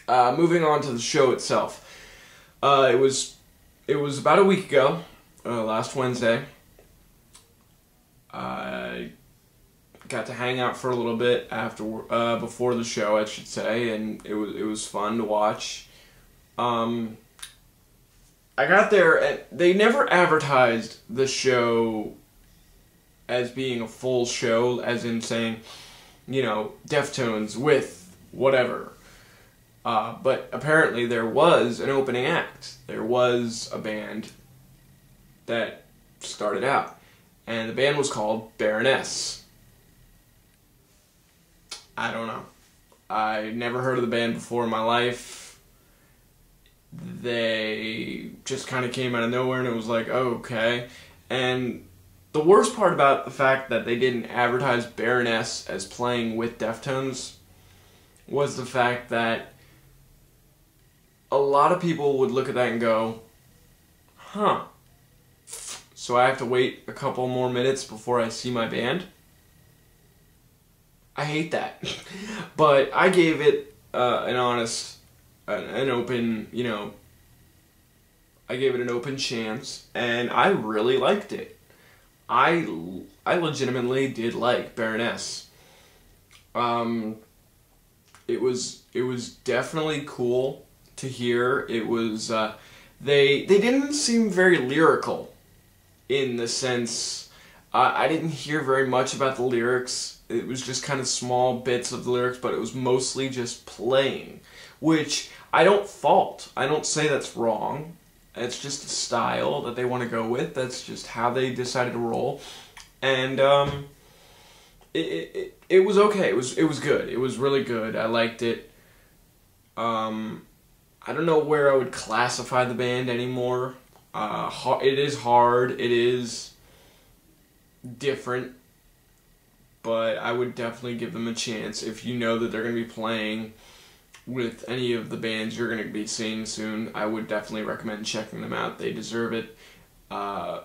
Moving on to the show itself. It was about a week ago, last Wednesday. I got to hang out for a little bit before the show, I should say, and it was fun to watch. I got there, and they never advertised the show as being a full show, as in saying, Deftones with whatever. But apparently there was an opening act. There was a band that started out. And the band was called Baroness. I don't know. I never heard of the band before in my life. They just kind of came out of nowhere and it was like, oh, okay. And the worst part about the fact that they didn't advertise Baroness as playing with Deftones was the fact that a lot of people would look at that and go, huh, so I have to wait a couple more minutes before I see my band? I hate that. But I gave it an open, I gave it an open chance, and I really liked it. I legitimately did like Baroness. It was definitely cool to hear. It was they didn't seem very lyrical, in the sense I didn't hear very much about the lyrics. It was just kind of small bits of the lyrics, but it was mostly just playing, which I don't fault. I don't say that's wrong. It's just a style that they want to go with. That's just how they decided to roll, and it was okay. It was good. It was really good. I liked it. I don't know where I would classify the band anymore. It is hard. It is different. But I would definitely give them a chance. If you know that they're going to be playing with any of the bands you're going to be seeing soon, I would definitely recommend checking them out. They deserve it. And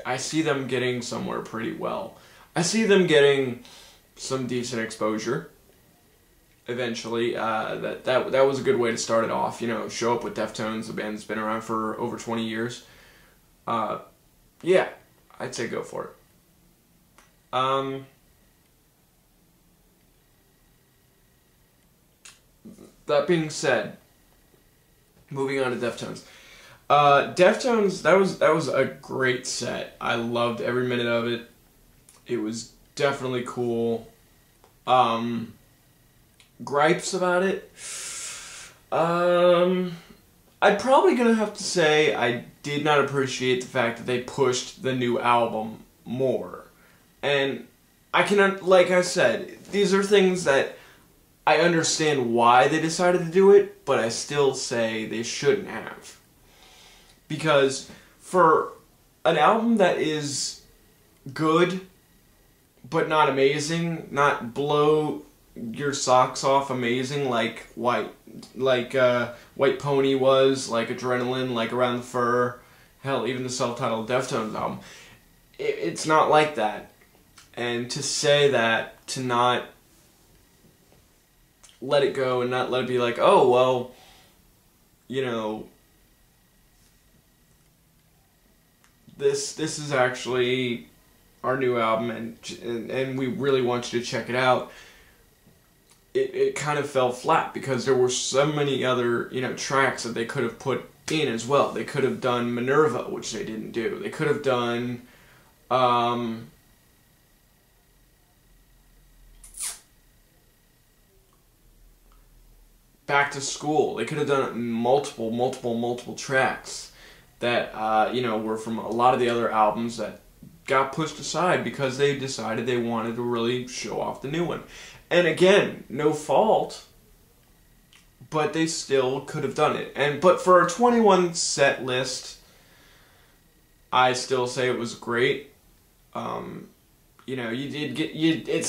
I see them getting somewhere pretty well. I see them getting some decent exposure eventually. That was a good way to start it off. Show up with Deftones, the band's been around for over 20 years. Yeah, I'd say go for it. That being said, moving on to Deftones. Deftones, that was a great set. I loved every minute of it. It was definitely cool. Gripes about it? I'm probably gonna have to say I did not appreciate the fact that they pushed the new album more. And like I said, these are things that I understand why they decided to do it, but I still say they shouldn't have. Because for an album that is good, but not amazing, not blow your socks off amazing like White Pony was, like Adrenaline, like Around the Fur, hell, even the self-titled Deftones album, it's not like that. And to say that, to not let it go and not let it be like, oh, well, this is actually our new album, and we really want you to check it out. It kind of fell flat because there were so many other tracks that they could have put in as well. They could have done Minerva, which they didn't do. They could have done Back to School. They could have done multiple tracks that were from a lot of the other albums that got pushed aside because they decided they wanted to really show off the new one. And again, no fault, but they still could have done it. But for a 21 set list, I still say it was great. It's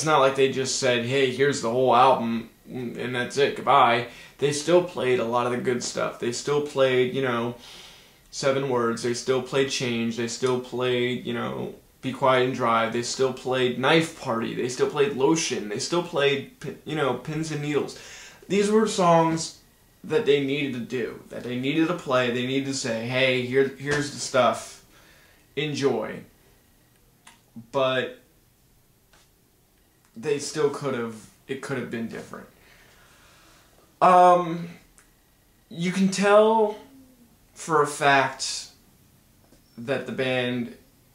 not like they just said, hey, here's the whole album and that's it, goodbye. They still played a lot of the good stuff. They still played, 7 Words. They still played Change. They still played, Be Quiet and Drive. They still played Knife Party. They still played Lotion. They still played, Pins and Needles. These were songs that they needed to do, that they needed to play. They needed to say, hey, here's the stuff. Enjoy. But they still it could have been different. You can tell for a fact that the band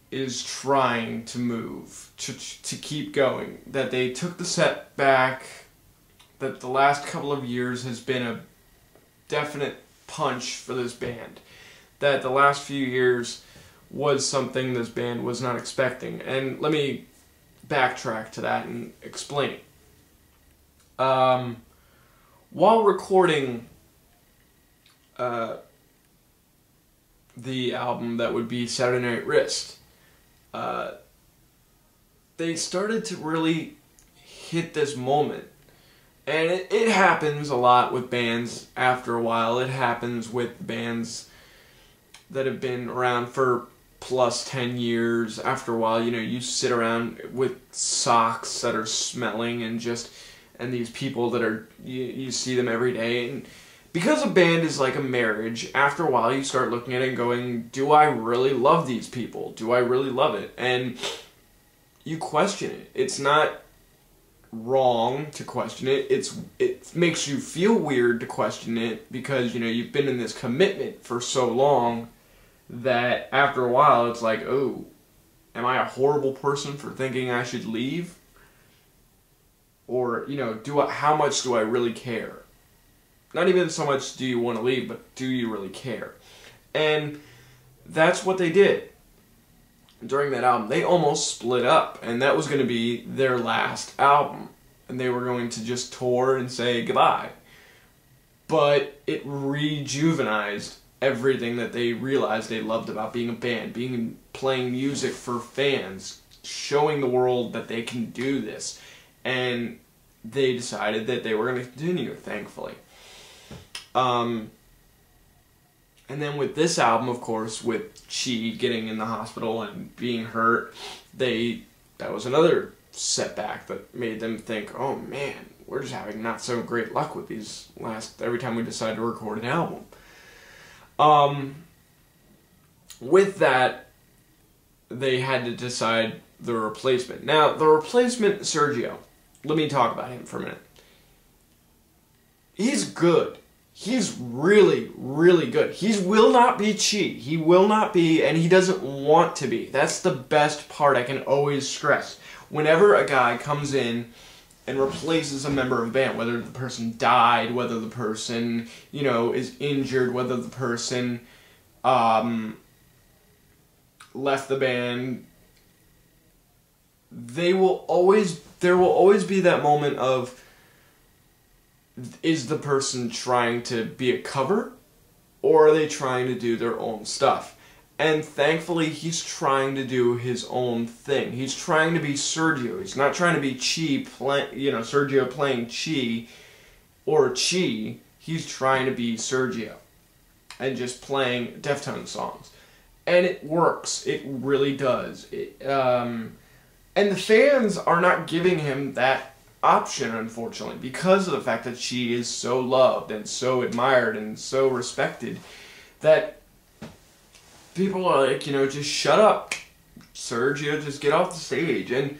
is trying to move, to keep going, that they took the setback, that the last couple of years has been a definite punch for this band, that the last few years was something this band was not expecting. And let me backtrack to that and explain it. While recording the album that would be Saturday Night Wrist, they started to really hit this moment. And it happens a lot with bands after a while. It happens with bands that have been around for plus 10 years. After a while, you sit around with socks that are smelling and these people that are, you see them every day. And because a band is like a marriage, after a while you start looking at it and going, do I really love these people? Do I really love it? And you question it. It's not wrong to question it. It makes you feel weird to question it because, you've been in this commitment for so long that after a while it's like, oh, am I a horrible person for thinking I should leave? Or, how much do I really care? Not even so much do you want to leave, but do you really care? And that's what they did during that album. They almost split up, and that was going to be their last album. And they were going to just tour and say goodbye. But it rejuvenized everything that they realized they loved about being a band, playing music for fans, showing the world that they can do this. And they decided that they were going to continue, thankfully. And then with this album, of course, with Chi getting in the hospital and being hurt, that was another setback that made them think, oh man, we're just having not so great luck with these every time we decide to record an album. With that, they had to decide the replacement. Now, the replacement, Sergio, let me talk about him for a minute. He's good. He's really, really good. He will not be Chi. He will not be, and he doesn't want to be. That's the best part I can always stress. Whenever a guy comes in and replaces a member of a band, whether the person died, whether the person, is injured, whether the person left the band, there will always be that moment of, is the person trying to be a cover, or are they trying to do their own stuff? And thankfully, he's trying to do his own thing. He's trying to be Sergio. He's not trying to be Chi, Sergio playing Chi, or Chi. He's trying to be Sergio, and just playing Deftones songs. And it works. It really does. And the fans are not giving him that option, unfortunately, because of the fact that Chi is so loved and so admired and so respected, that people are like, just shut up, Sergio, just get off the stage. And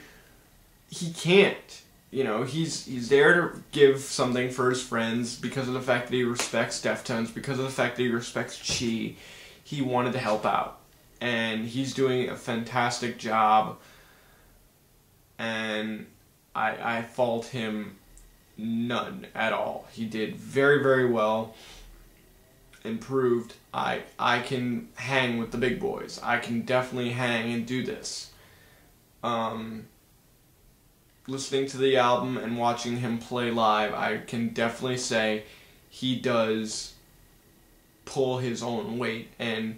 he can't. He's there to give something for his friends because of the fact that he respects Deftones, because of the fact that he respects Chi. He wanted to help out, and he's doing a fantastic job, and I fault him none at all. He did very, very well and proved I can hang with the big boys. I can definitely hang and do this. Listening to the album and watching him play live, I can definitely say he does pull his own weight, and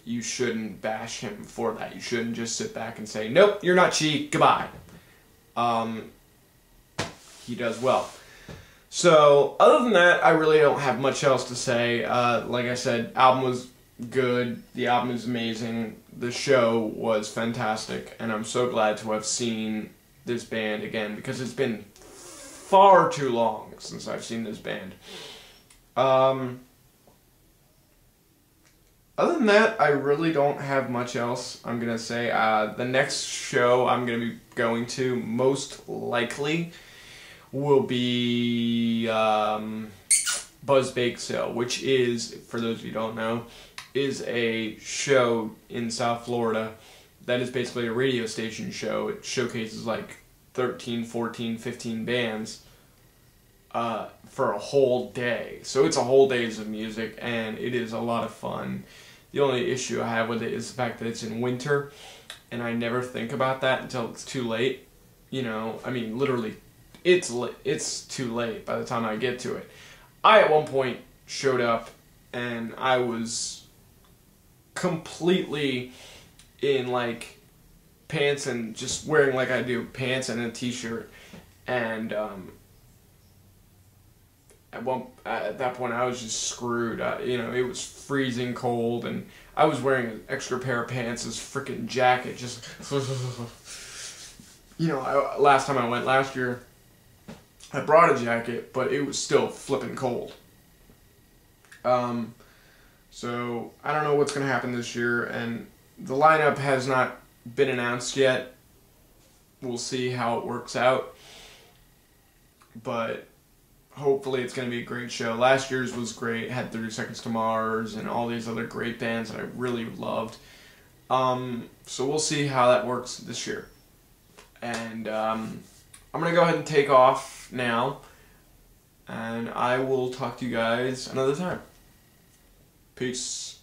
you shouldn't bash him for that. You shouldn't just sit back and say, nope, you're not Chi, goodbye. He does well. So, other than that, I really don't have much else to say. Like I said, album was good. The album is amazing. the show was fantastic, and I'm so glad to have seen this band again, because it's been far too long since I've seen this band. Other than that, I really don't have much else I'm going to say. The next show I'm going to be going to, most likely, will be Buzz Bake Sale, which is, for those of you who don't know, is a show in South Florida that is basically a radio station show. It showcases like 13, 14, 15 bands for a whole day. So it's a whole days of music, and it is a lot of fun. The only issue I have with it is the fact that it's in winter, and I never think about that until it's too late. You know, I mean, literally, it's too late by the time I get to it. I, at one point, showed up, and I was completely in, like, pants and just wearing like I do, pants and a t-shirt, and at that point I was just screwed. You know, it was freezing cold, and I was wearing an extra pair of pants, this freaking jacket, just you know, last time I went last year, I brought a jacket, but it was still flipping cold. So I don't know what's gonna happen this year, and the lineup has not been announced yet. We'll see how it works out, but hopefully it's going to be a great show. Last year's was great. It had 30 Seconds to Mars and all these other great bands that I really loved. So we'll see how that works this year. And I'm going to go ahead and take off now, and I will talk to you guys another time. Peace.